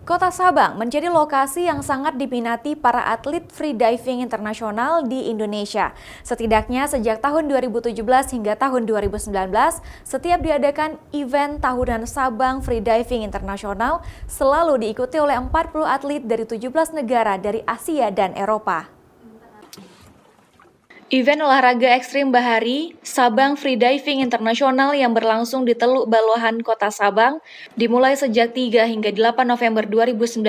Kota Sabang menjadi lokasi yang sangat diminati para atlet freediving internasional di Indonesia. Setidaknya sejak tahun 2017 hingga tahun 2019, setiap diadakan event tahunan Sabang Freediving Internasional selalu diikuti oleh 40 atlet dari 17 negara dari Asia dan Eropa. Event olahraga ekstrim bahari Sabang Freediving Internasional yang berlangsung di Teluk Baluahan, Kota Sabang, dimulai sejak 3 hingga 8 November 2019.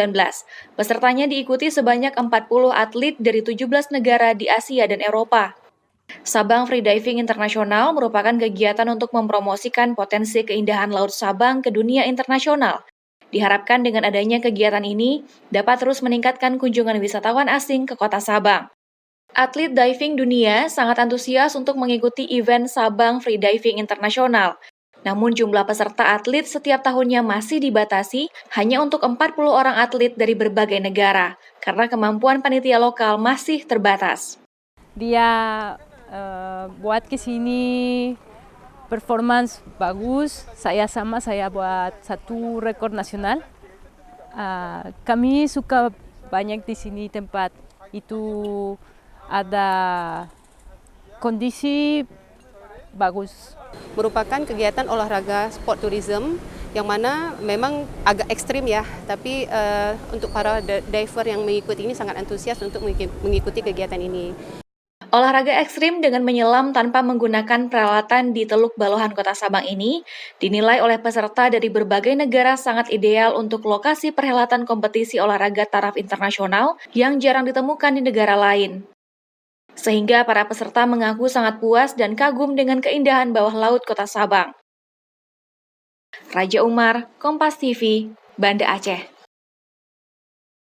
Pesertanya diikuti sebanyak 40 atlet dari 17 negara di Asia dan Eropa. Sabang Freediving Internasional merupakan kegiatan untuk mempromosikan potensi keindahan Laut Sabang ke dunia internasional. Diharapkan dengan adanya kegiatan ini dapat terus meningkatkan kunjungan wisatawan asing ke Kota Sabang. Atlet diving dunia sangat antusias untuk mengikuti event Sabang Freediving Internasional. Namun jumlah peserta atlet setiap tahunnya masih dibatasi hanya untuk 40 orang atlet dari berbagai negara, karena kemampuan panitia lokal masih terbatas. Dia buat ke sini performance bagus, saya buat satu rekor nasional. Kami suka banyak di sini tempat itu ada kondisi bagus. Merupakan kegiatan olahraga sport tourism yang mana memang agak ekstrim ya, tapi untuk para diver yang mengikuti ini sangat antusias untuk mengikuti kegiatan ini. Olahraga ekstrim dengan menyelam tanpa menggunakan peralatan di Teluk Baluahan Kota Sabang ini dinilai oleh peserta dari berbagai negara sangat ideal untuk lokasi perhelatan kompetisi olahraga taraf internasional yang jarang ditemukan di negara lain. Sehingga para peserta mengaku sangat puas dan kagum dengan keindahan bawah laut Kota Sabang. Raja Umar, Kompas TV, Banda Aceh.